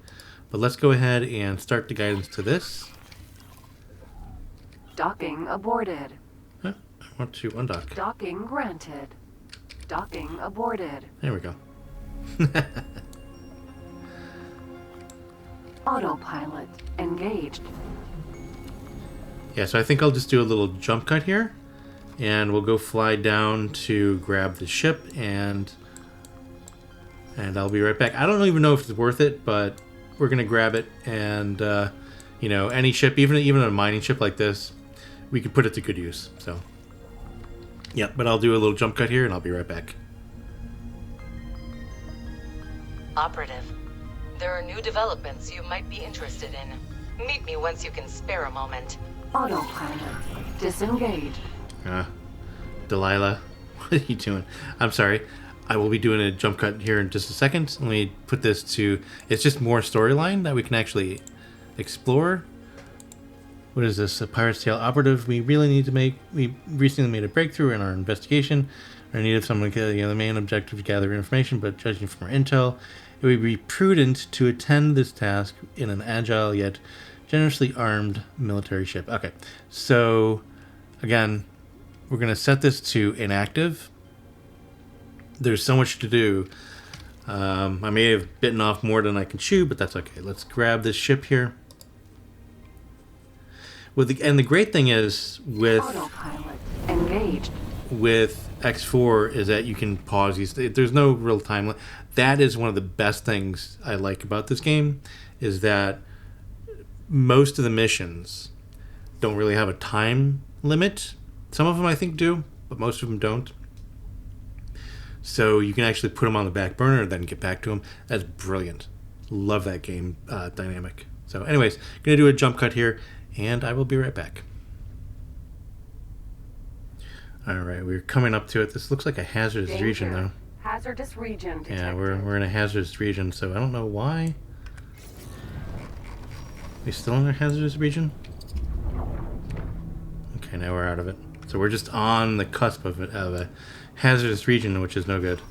But let's go ahead and start the guidance to this. Docking aborted. I want to undock. Docking granted. Docking aborted. There we go. Autopilot engaged. Yeah, so I think I'll just do a little jump cut here, and we'll go fly down to grab the ship, and I'll be right back. I don't even know if it's worth it, but we're gonna grab it, and you know, any ship, even a mining ship like this, we could put it to good use. So yeah, but I'll do a little jump cut here, and I'll be right back. Operative, there are new developments you might be interested in. Meet me once you can spare a moment. Autopilot disengaged. Delilah, what are you doing? I'm sorry. I will be doing a jump cut here in just a second. Let me put this to... It's just more storyline that we can actually explore. What is this? A Pirate's Tale operative? We recently made a breakthrough in our investigation. Our need of someone to the main objective to gather information, but judging from our intel, it would be prudent to attend this task in an agile yet generously armed military ship. Okay, so again, we're going to set this to inactive. There's so much to do. I may have bitten off more than I can chew, but that's okay. Let's grab this ship here. And the great thing is with Autopilot engaged. With X4 is that you can pause these. There's no real time. That is one of the best things I like about this game, is that most of the missions don't really have a time limit. Some of them I think do, but most of them don't. So you can actually put them on the back burner and then get back to them. That's brilliant. Love that game dynamic. So anyways, going to do a jump cut here, and I will be right back. Alright, we're coming up to it. This looks like a hazardous Danger. Region, though. Hazardous region detected. Yeah, we're in a hazardous region, so I don't know why. We still in a hazardous region? Okay, now we're out of it. So we're just on the cusp of a hazardous region, which is no good.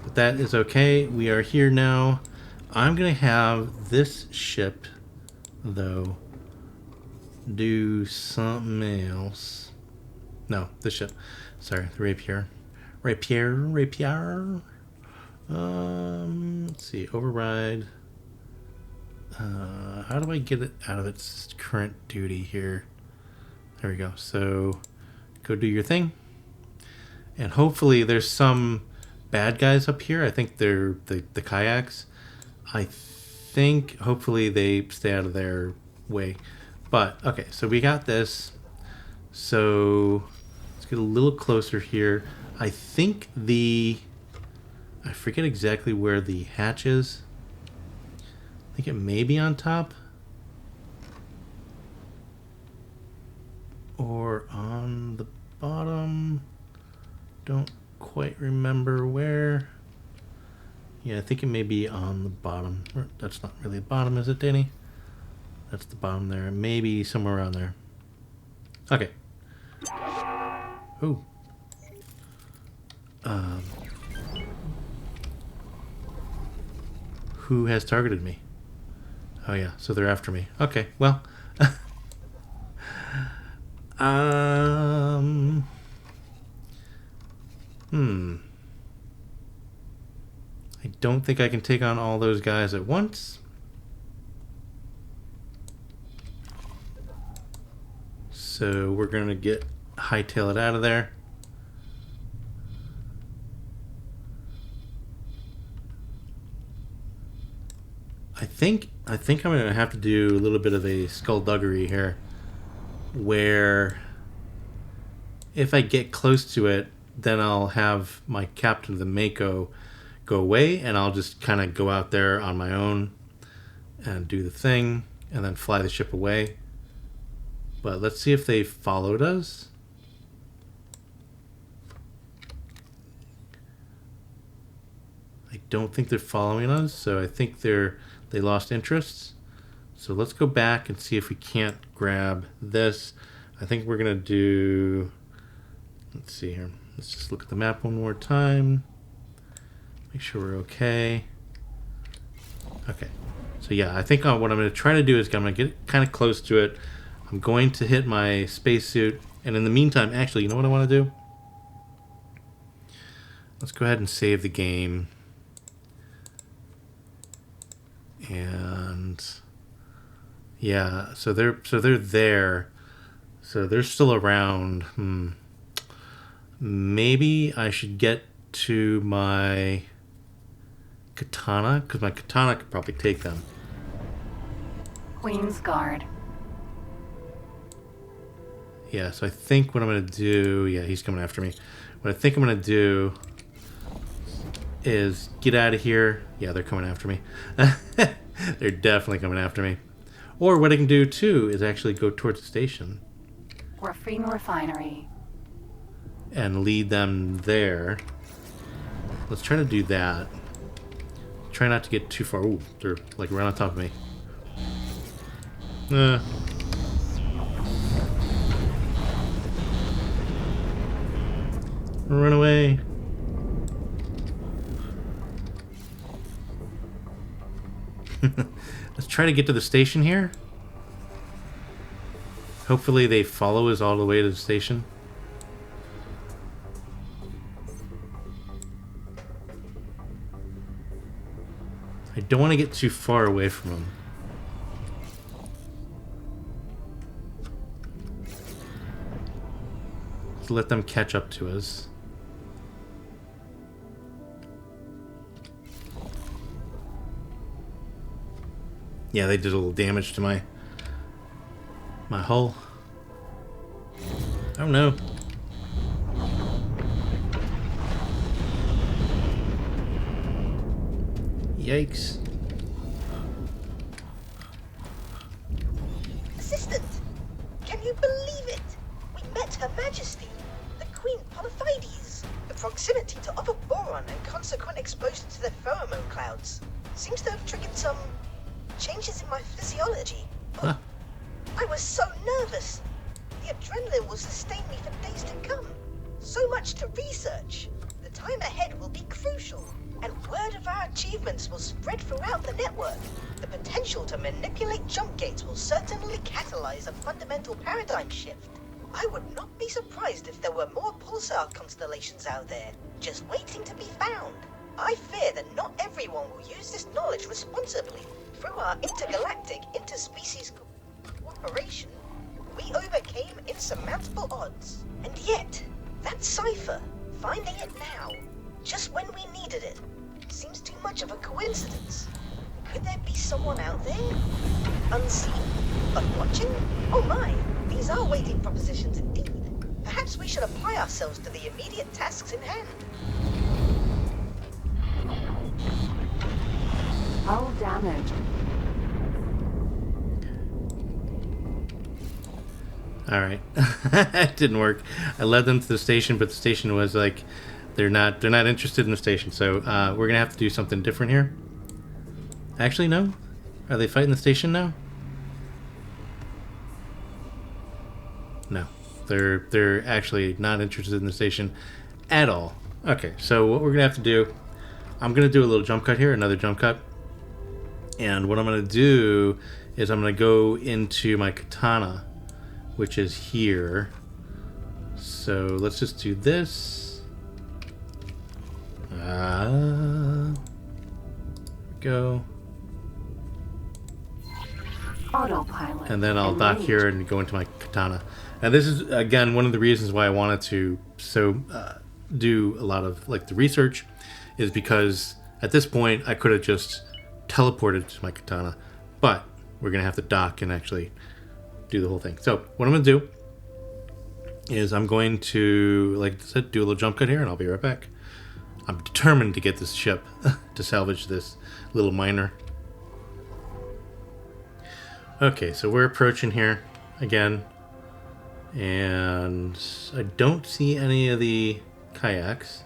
But that is okay. We are here now. I'm going to have this ship, though, do something else. No, this ship. Sorry, the Rapier. Rapier. Let's see, override. How do I get it out of its current duty here? There we go. So, go do your thing. And hopefully there's some bad guys up here. I think they're the kayaks. I think hopefully they stay out of their way. But, okay, so we got this. So, let's get a little closer here. I think I forget exactly where the hatch is. I think it may be on top. Or on the bottom. Don't quite remember where. Yeah, I think it may be on the bottom. That's not really the bottom, is it, Danny? That's the bottom there. Maybe somewhere around there. Okay. Ooh. Who has targeted me? Oh yeah, so they're after me. Okay, well. I don't think I can take on all those guys at once. So we're going to hightail it out of there. I think I'm going to have to do a little bit of a skullduggery here, where if I get close to it, then I'll have my captain of the Mako go away, and I'll just kind of go out there on my own and do the thing, and then fly the ship away. But let's see if they followed us. I don't think they're following us, so I think they lost interest. So let's go back and see if we can't grab this. I think we're gonna do, let's see here. Let's just look at the map one more time. Make sure we're okay. Okay. So yeah, I think what I'm gonna try to do is I'm gonna get kind of close to it. I'm going to hit my spacesuit, and in the meantime, actually, you know what I want to do? Let's go ahead and save the game. And yeah, so they're there. So they're still around. Maybe I should get to my katana, because my katana could probably take them. Queen's Guard. Yeah, so I think what I'm going to do... Yeah, he's coming after me. What I think I'm going to do is get out of here. Yeah, they're coming after me. They're definitely coming after me. Or what I can do, too, is actually go towards the station. Graphene Refinery. And lead them there. Let's try to do that. Try not to get too far. Ooh, they're like right on top of me. Run away. Let's try to get to the station here. Hopefully they follow us all the way to the station. I don't want to get too far away from them. Let's let them catch up to us. Yeah, they did a little damage to my hull. Oh no. Yikes. Assistant! Can you believe it? We met Her Majesty, the Queen Polypheides. The proximity to upper boron and consequent exposure to the pheromone clouds seems to have triggered some changes in my physiology. Huh. I was so nervous. The adrenaline will sustain me for days to come. So much to research. The time ahead will be crucial, and word of our achievements will spread throughout the network. The potential to manipulate jump gates will certainly catalyze a fundamental paradigm shift. I would not be surprised if there were more pulsar constellations out there, just waiting to be found. I fear that not everyone will use this knowledge responsibly. Through our intergalactic interspecies cooperation, we overcame insurmountable odds. And yet, that cipher, finding it now, just when we needed it, seems too much of a coincidence. Could there be someone out there? Unseen, but watching? Oh my, these are weighty propositions indeed. Perhaps we should apply ourselves to the immediate tasks in hand. Hull damage. All right. It didn't work. I led them to the station, but the station was like, they're not interested in the station. So we're gonna have to do something different here. Actually, no. Are they fighting the station now? No, they're actually not interested in the station at all. Okay, so what we're gonna have to do, I'm gonna do a little jump cut here, another jump cut, and what I'm gonna do is I'm gonna go into my katana, which is here. So let's just do this. Go. Autopilot. And then I'll dock here and go into my katana. And this is, again, one of the reasons why I wanted to do a lot of like the research, is because at this point I could have just teleported to my katana, but we're gonna have to dock and actually do the whole thing. So what I'm gonna do is I'm going to, like I said, do a little jump cut here, and I'll be right back. I'm determined to get this ship to salvage this little miner. Okay, so we're approaching here again, and I don't see any of the kayaks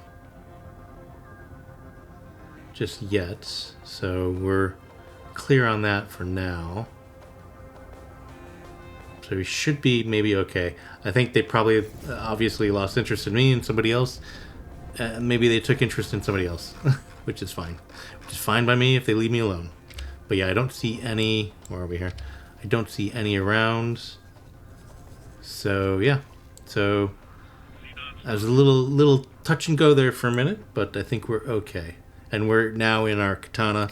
just yet, so we're clear on that for now. So we should be maybe okay. I think they probably obviously lost interest in me and somebody else. Maybe they took interest in somebody else, which is fine. Which is fine by me if they leave me alone. But yeah, I don't see any. Where are we here? I don't see any around. So yeah. So I was a little touch and go there for a minute, but I think we're okay. And we're now in our katana,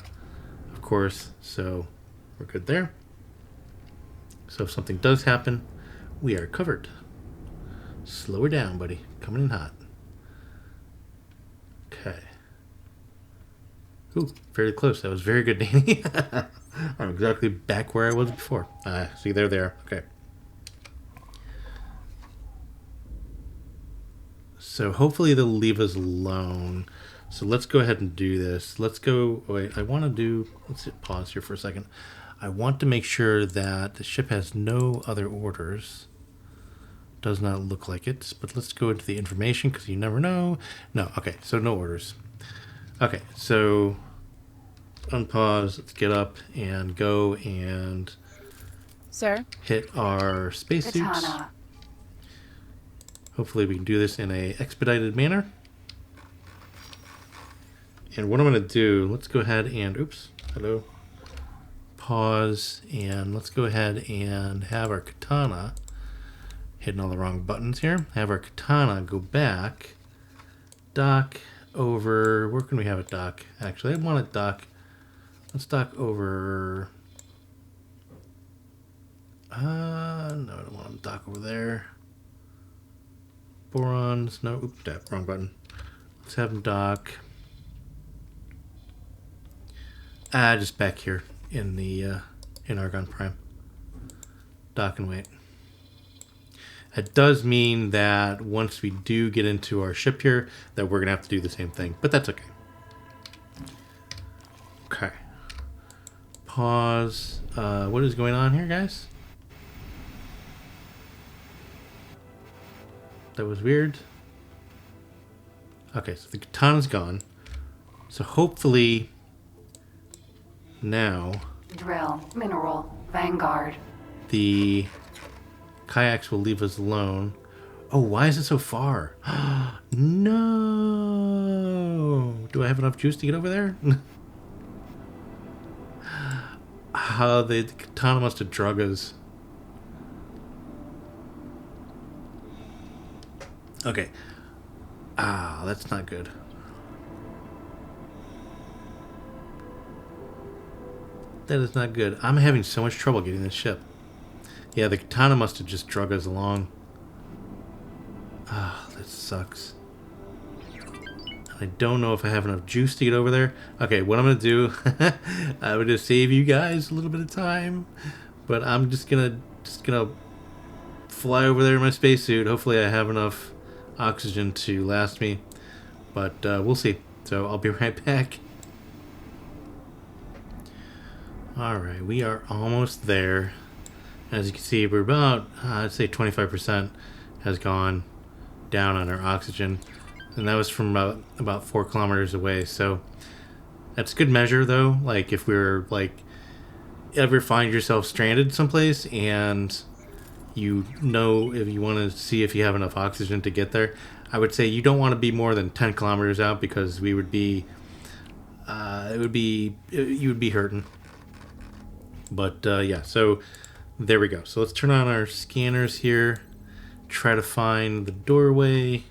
of course. So we're good there. So if something does happen, we are covered. Slow her down, buddy. Coming in hot. Okay. Ooh, very close. That was very good, Danny. I'm exactly back where I was before. See, they're there. Okay. So hopefully they'll leave us alone. So let's go ahead and do this. Let's go. Wait, I want to do. Let's hit pause here for a second. I want to make sure that the ship has no other orders. Does not look like it, but let's go into the information because you never know. No, okay, so no orders. Okay, so unpause, let's get up and go and Sir? Hit our spacesuits. Hopefully we can do this in a expedited manner. And what I'm going to do, let's go ahead and, oops, hello, pause, and let's go ahead and have our katana, hitting all the wrong buttons here, have our katana go back, dock over, where can we have it dock? Actually, I want it dock, let's dock over, no, I don't want to dock over there. Borons, no, oops, that wrong button. Let's have them dock. Just back here in the in Argon Prime. Dock and wait. It does mean that once we do get into our ship here, that we're gonna have to do the same thing, but that's okay. Okay. Pause. What is going on here, guys? That was weird. Okay, so the katana's gone. So hopefully now Drill, mineral, vanguard. the kayaks will leave us alone. Oh, why is it so far? No! Do I have enough juice to get over there? How the katana must have drug us. Okay. Ah, that's not good. That is not good. I'm having so much trouble getting this ship. Yeah, the katana must have just drug us along. Ah, that sucks. I don't know if I have enough juice to get over there. Okay, what I'm going to do, I'm going to save you guys a little bit of time. But I'm just gonna fly over there in my spacesuit. Hopefully I have enough oxygen to last me. But we'll see. So I'll be right back. Alright, we are almost there. As you can see, we're about, I'd say 25% has gone down on our oxygen. And that was from about 4 kilometers away. So that's good measure though. Like if we're like, ever find yourself stranded someplace and you know if you want to see if you have enough oxygen to get there, I would say you don't want to be more than 10 kilometers out because we would be, you would be hurting. But yeah, so there we go. So let's turn on our scanners here, try to find the doorway.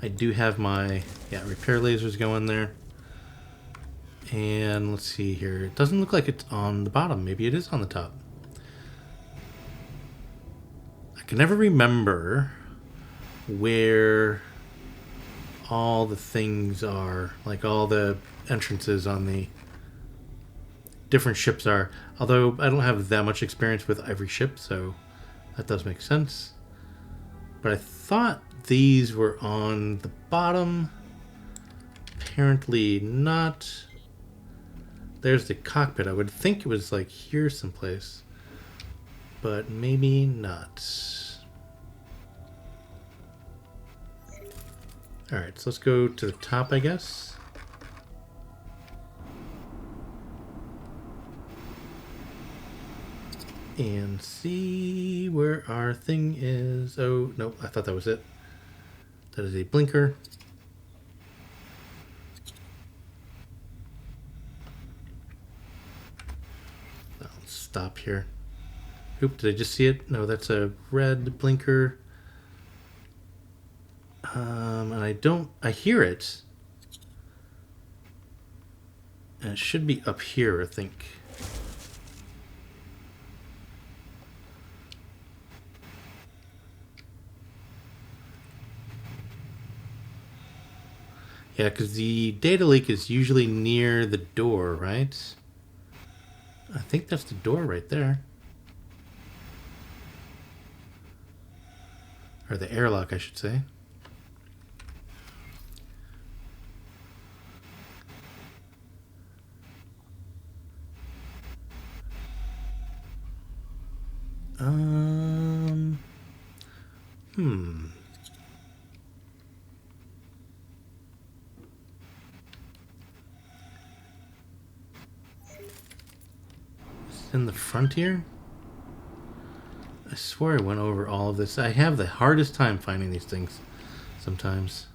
I do have my repair lasers going there. And let's see here. It doesn't look like it's on the bottom. Maybe it is on the top. I can never remember where all the things are, like all the entrances on the different ships are. Although I don't have that much experience with every ship, so that does make sense. But I thought these were on the bottom. Apparently not. There's the cockpit. I would think it was like here someplace, but maybe not. Alright, so let's go to the top, I guess. And see where our thing is. Oh, no, I thought that was it. That is a blinker. I'll stop here. Oop, did I just see it? No, that's a red blinker. And I hear it. And it should be up here, I think. Yeah, because the data leak is usually near the door, right? I think that's the door right there. Or the airlock, I should say. In the front here? I swear I went over all of this. I have the hardest time finding these things sometimes.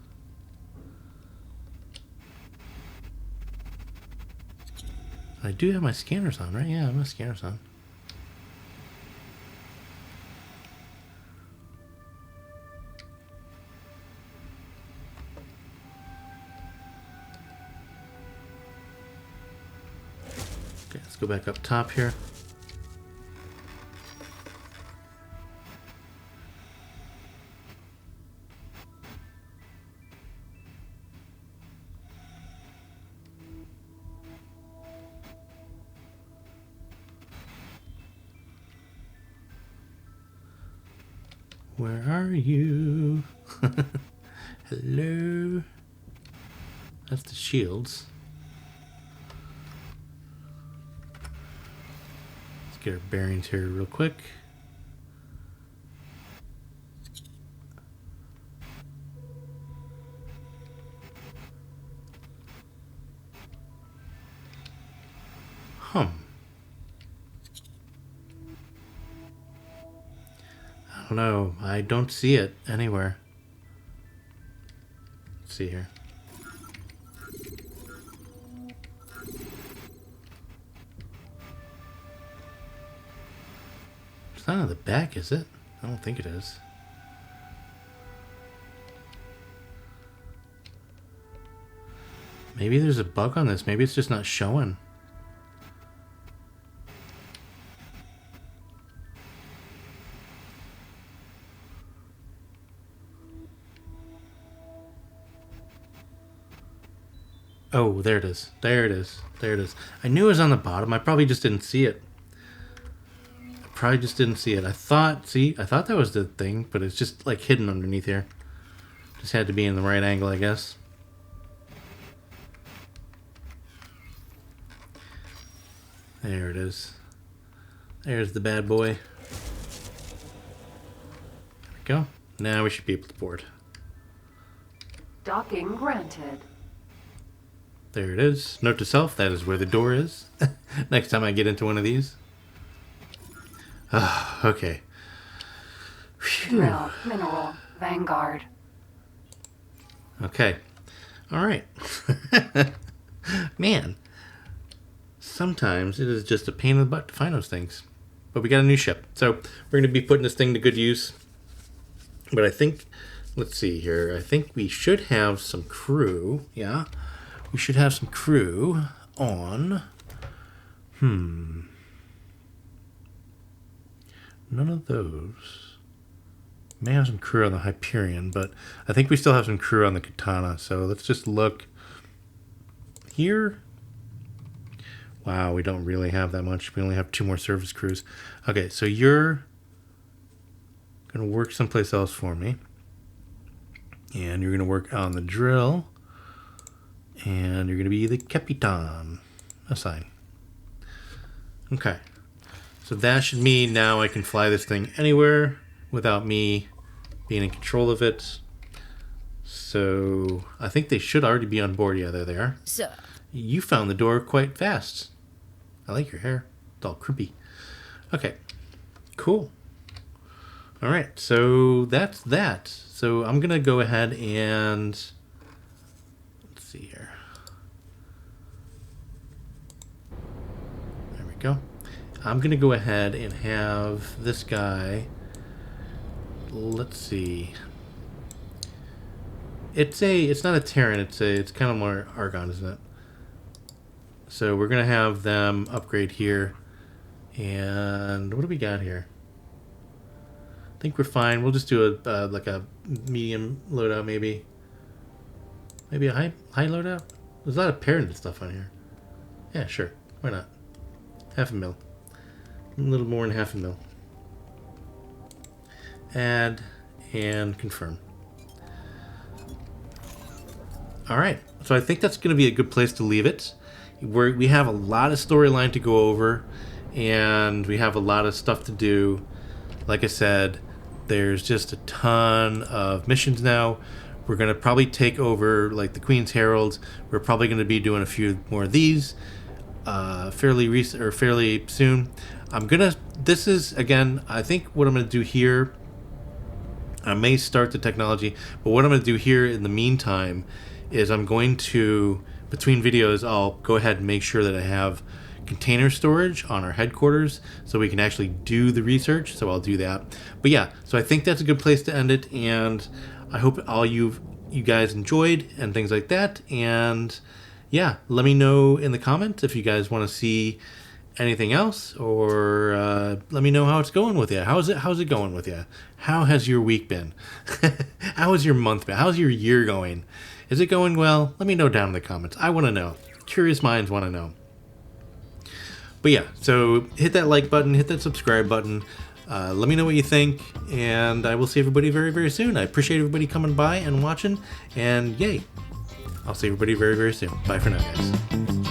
I do have my scanners on, right? Yeah, I have my scanners on. Okay, let's go back up top here. Where are you? Hello? That's the shields. Let's get our bearings here real quick. I don't know. I don't see it anywhere. Let's see here. It's not on the back, is it? I don't think it is. Maybe there's a bug on this. Maybe it's just not showing. Oh, there it is. There it is. There it is. I knew it was on the bottom. I probably just didn't see it. I thought that was the thing, but it's just like hidden underneath here. Just had to be in the right angle, I guess. There it is. There's the bad boy. There we go. Now we should be able to board. Docking granted. There it is. Note to self, that is where the door is. Next time I get into one of these. Okay. Drill, mineral, Vanguard. Okay. Alright. Man. Sometimes it is just a pain in the butt to find those things. But we got a new ship. So we're going to be putting this thing to good use. But I think, let's see here. I think we should have some crew. Yeah. We should have some crew on. None of those. May have some crew on the Hyperion, but I think we still have some crew on the Katana. So let's just look here. Wow, we don't really have that much. We only have 2 more service crews. Okay, so you're going to work someplace else for me. And you're going to work on the drill. And you're going to be the Capitan. Assign. Okay. So that should mean now I can fly this thing anywhere without me being in control of it. So I think they should already be on board. Yeah, there they are. Sir. You found the door quite fast. I like your hair. It's all crimpy. Okay. Cool. All right. So that's that. So I'm going to go ahead and... Let's see here. There we go. I'm going to go ahead and have this guy... Let's see. It's not a Terran. It's kind of more Argon, isn't it? So we're gonna have them upgrade here. And what do we got here? I think we're fine. We'll just do a like a medium loadout, maybe. Maybe a high loadout. There's a lot of Paranid stuff on here. Yeah, sure. Why not? 500,000. A little more than 500,000. Add and confirm. All right. So I think that's going to be a good place to leave it. We have a lot of storyline to go over, and we have a lot of stuff to do. Like I said, there's just a ton of missions now. We're going to probably take over like the Queen's Herald. We're probably going to be doing a few more of these fairly soon. I'm going to this is, again, I think what I'm going to do here, I may start the technology, but what I'm going to do here in the meantime is I'm going to, between videos, I'll go ahead and make sure that I have container storage on our headquarters so we can actually do the research. So I'll do that. But yeah, so I think that's a good place to end it, and I hope all you guys enjoyed and things like that. And yeah, let me know in the comments if you guys want to see anything else, or let me know how it's going with you. How's it going with you? How has your week been? How has your month been? How's your year going? Is it going well? Let me know down in the comments. I want to know. Curious minds want to know. But yeah, so hit that like button, hit that subscribe button. Let me know what you think, and I will see everybody very, very soon. I appreciate everybody coming by and watching, and yay. I'll see everybody very, very soon. Bye for now, guys.